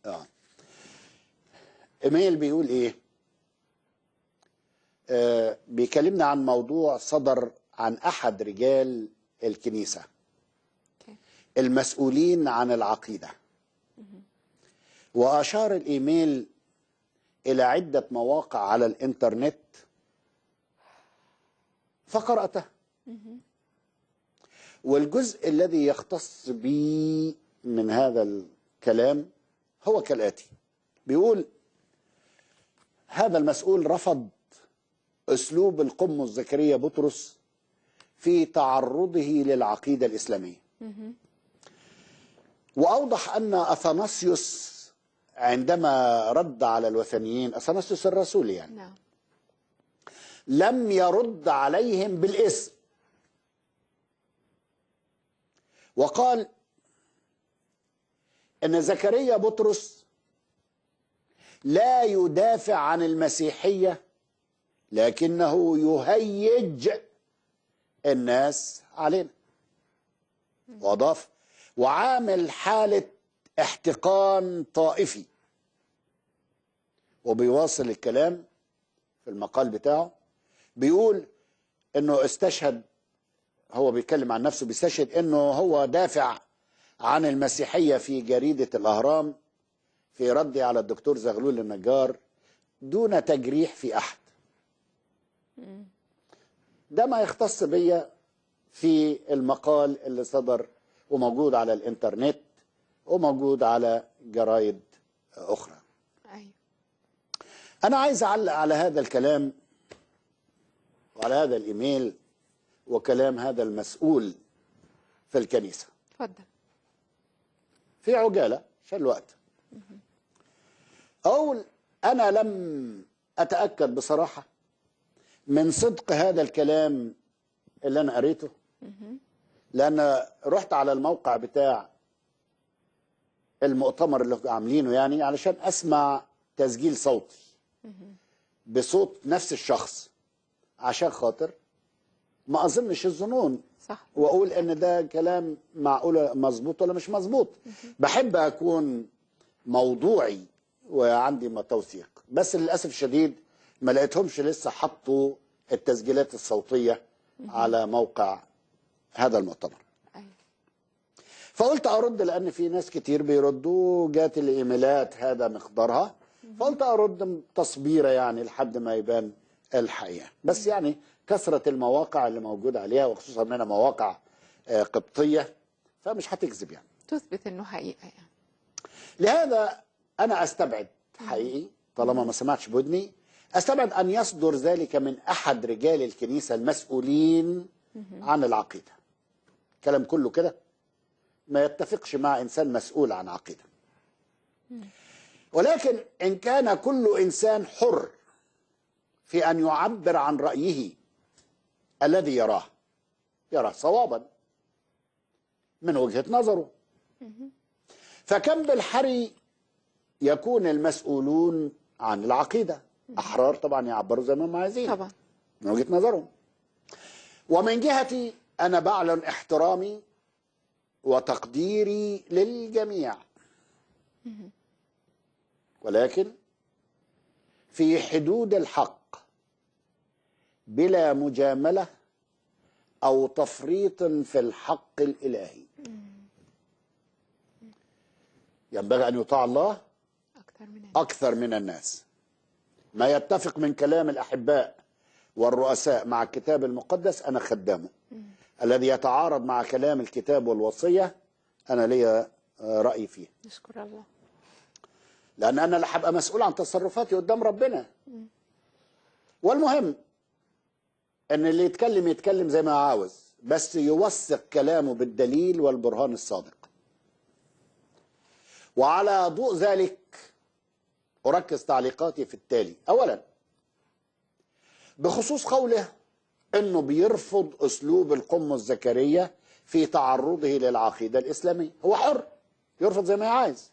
اه ايميل بيقول ايه؟ بيكلمنا عن موضوع صدر عن احد رجال الكنيسة المسؤولين عن العقيدة، واشار الايميل الى عدة مواقع على الانترنت فقرأته، والجزء الذي يختص بي من هذا الكلام هو كالآتي. بيقول هذا المسؤول رفض أسلوب القمص زكريا بطرس في تعرضه للعقيدة الإسلامية، وأوضح أن أثناسيوس عندما رد على الوثنيين، أثناسيوس الرسول يعني، نعم. لم يرد عليهم بالاسم، وقال أن زكريا بطرس لا يدافع عن المسيحية لكنه يهيج الناس علينا. وأضاف وعامل حالة احتقان طائفي. وبيواصل الكلام في المقال بتاعه، بيقول انه استشهد، هو بيتكلم عن نفسه، بيستشهد انه هو دافع عن المسيحية في جريدة الأهرام في ردي على الدكتور زغلول النجار دون تجريح في أحد. ده ما يختص بيا في المقال اللي صدر وموجود على الانترنت وموجود على جرايد أخرى. أيوة. أنا عايز أعلق على هذا الكلام وعلى هذا الإيميل وكلام هذا المسؤول في الكنيسة. اتفضل. في عجالة عشان الوقت. أقول أنا لم أتأكد بصراحة من صدق هذا الكلام اللي أنا قريته، لأن رحت على الموقع بتاع المؤتمر اللي عاملينه يعني علشان أسمع تسجيل صوتي بصوت نفس الشخص، عشان خاطر ما أظنش الظنون، صح، وأقول إن ده كلام معقول مظبوط ولا مش مظبوط. بحب أكون موضوعي وعندي ما توثيق، بس للأسف الشديد ما لقيتهمش لسه حطوا التسجيلات الصوتية على موقع هذا المؤتمر. أيوة. فقلت أرد لأن في ناس كتير بيردوا، جات الإيميلات هذا مقدارها، فقلت أرد تصبيرة يعني لحد ما يبان الحقيقة. بس يعني كثرة المواقع اللي موجودة عليها وخصوصا منها مواقع قبطية فمش هتكذب يعني، تثبت إنه حقيقة يعني. لهذا أنا أستبعد حقيقي طالما ما سمعتش بودني، أستبعد أن يصدر ذلك من أحد رجال الكنيسة المسؤولين عن العقيدة. كلام كله كده ما يتفقش مع إنسان مسؤول عن عقيدة. ولكن إن كان كل إنسان حر في أن يعبر عن رأيه الذي يراه صوابا من وجهة نظره، فكم بالحري يكون المسؤولون عن العقيدة أحرار طبعا يعبروا زي ما هم عايزين طبعا من وجهة نظرهم. ومن جهتي أنا بعلن احترامي وتقديري للجميع، ولكن في حدود الحق بلا مجاملة أو تفريط في الحق الإلهي. ينبغي أن يطاع الله أكثر من الناس. ما يتفق من كلام الأحباء والرؤساء مع الكتاب المقدس أنا خدامه. الذي يتعارض مع كلام الكتاب والوصية أنا لي رأي فيه. نشكر الله. لأن أنا اللي هبقى مسؤول عن تصرفاتي قدام ربنا. والمهم أن اللي يتكلم زي ما عاوز، بس يوثق كلامه بالدليل والبرهان الصادق. وعلى ضوء ذلك أركز تعليقاتي في التالي. أولا بخصوص قوله أنه بيرفض أسلوب القمص زكريا في تعرضه للعقيدة الإسلامية. هو حر يرفض زي ما عايز،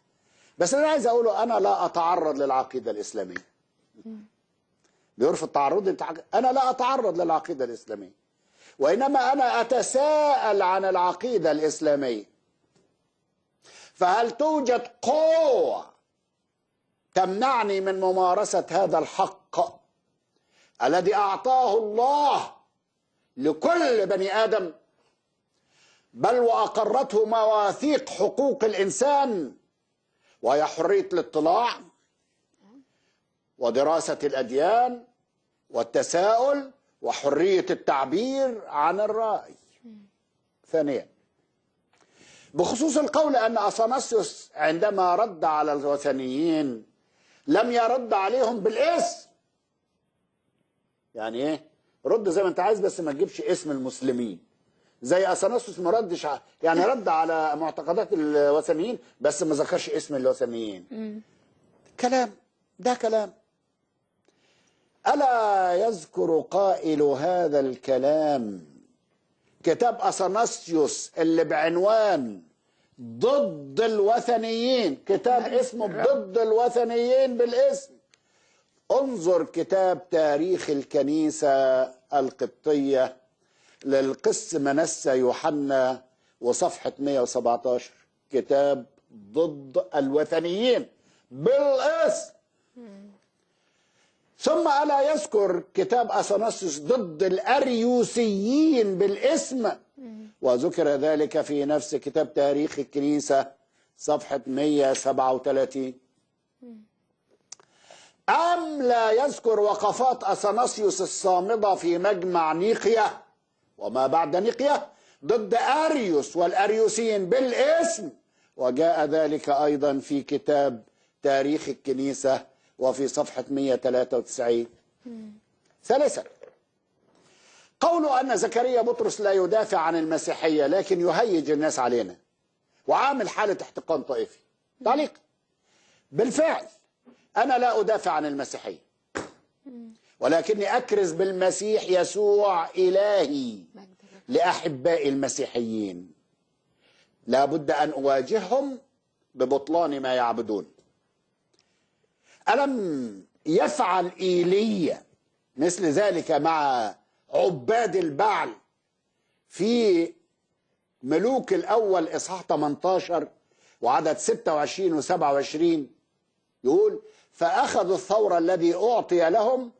بس أنا عايز أقوله أنا لا أتعرض للعقيدة الإسلامية. بيرفض تعرضي، أنا لا أتعرض للعقيدة الإسلامية، وإنما أنا أتساءل عن العقيدة الإسلامية. فهل توجد قوة تمنعني من ممارسة هذا الحق الذي أعطاه الله لكل بني آدم، بل وأقرته مواثيق حقوق الإنسان، وهي حرية الاطلاع ودراسة الأديان والتساؤل وحرية التعبير عن الرأي. ثانيا، بخصوص القول أن أثناسيوس عندما رد على الوثنيين لم يرد عليهم بالاسم. يعني ايه؟ رد زي ما انت عايز بس ما تجيبش اسم المسلمين. زي اثناسيوس ما ردش يعني رد على معتقدات الوثنيين بس ما ذكرش اسم الوثنيين. كلام، ده كلام. ألا يذكر قائل هذا الكلام كتاب أثناسيوس اللي بعنوان ضد الوثنيين، كتاب اسمه ضد الوثنيين بالاسم. انظر كتاب تاريخ الكنيسة القبطية للقس منسى يوحنا وصفحة 117، كتاب ضد الوثنيين بالاسم. ثم ألا يذكر كتاب أثناسيوس ضد الأريوسيين بالاسم، وذكر ذلك في نفس كتاب تاريخ الكنيسة صفحة 137. أم لا يذكر وقفات أثناسيوس الصامدة في مجمع نيقيا وما بعد نيقيا ضد أريوس والأريوسيين بالاسم، وجاء ذلك أيضا في كتاب تاريخ الكنيسة وفي صفحة 193. ثالثا، قولوا أن زكريا بطرس لا يدافع عن المسيحية لكن يهيج الناس علينا وعامل حالة احتقان طائفي. تعليق: بالفعل أنا لا أدافع عن المسيحية، ولكني أكرز بالمسيح يسوع إلهي لأحبائي المسيحيين. لا بد أن أواجههم ببطلان ما يعبدون. ألم يفعل إيليا مثل ذلك مع عباد البعل في ملوك الأول إصحاح 18 وعدد 26 و27؟ يقول: فأخذوا الثور الذي أعطي لهم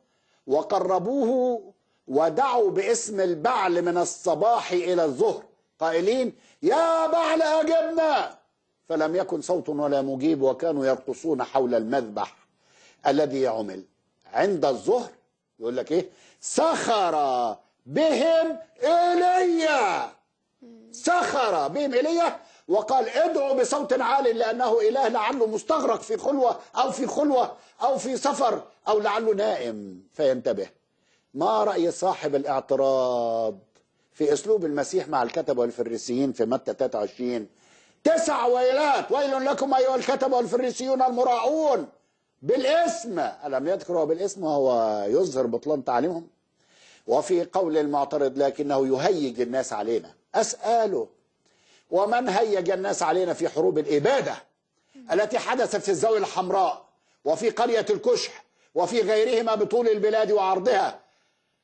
وقربوه ودعوا باسم البعل من الصباح إلى الظهر قائلين: يا بعل أجبنا. فلم يكن صوت ولا مجيب، وكانوا يرقصون حول المذبح الذي عمل. عند الظهر يقول لك ايه؟ سخر بهم ايليا. سخر بهم ايليا وقال: ادعوا بصوت عال لانه اله، لعله مستغرق في خلوه او في سفر او لعله نائم فينتبه. ما راي صاحب الاعتراض في اسلوب المسيح مع الكتبه والفريسيين في متى 23؟ 9 ويلات: ويل لكم ايها الكتبه والفريسيون المراؤون بالاسم. ألم يذكره بالاسم وهو يظهر بطلان تعليمهم؟ وفي قول المعترض: لكنه يهيج الناس علينا. أسأله: ومن هيج الناس علينا في حروب الإبادة التي حدثت في الزاوية الحمراء وفي قرية الكشح وفي غيرهما بطول البلاد وعرضها؟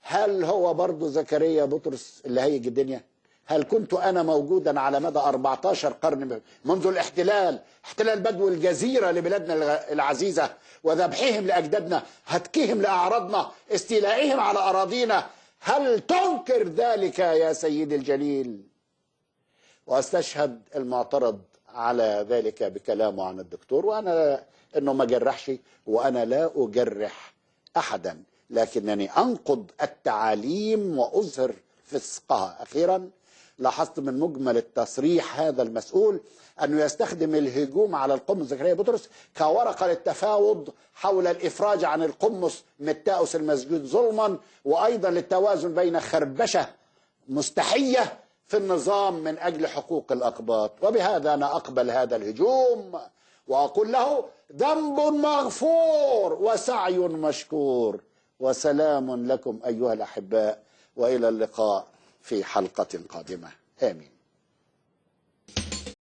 هل هو برضو زكريا بطرس اللي هيج الدنيا؟ هل كنت أنا موجودا على مدى 14 قرن منذ احتلال بدو الجزيرة لبلادنا العزيزة وذبحهم لأجدادنا، هتكهم لأعراضنا، استيلائهم على أراضينا؟ هل تنكر ذلك يا سيدي الجليل؟ واستشهد المعترض على ذلك بكلامه عن الدكتور، وأنا إنه ما جرحش، وأنا لا أجرح أحدا، لكنني أنقض التعاليم وأظهر فسقها. أخيرا، لاحظت من مجمل التصريح هذا المسؤول أنه يستخدم الهجوم على القمص زكريا بطرس كورقة للتفاوض حول الإفراج عن القمص متاوس المسجون ظلما، وأيضا للتوازن بين خربشة مستحية في النظام من أجل حقوق الأقباط. وبهذا أنا أقبل هذا الهجوم وأقول له: ذنب مغفور وسعي مشكور. وسلام لكم أيها الأحباء، وإلى اللقاء في حلقة قادمة. آمين.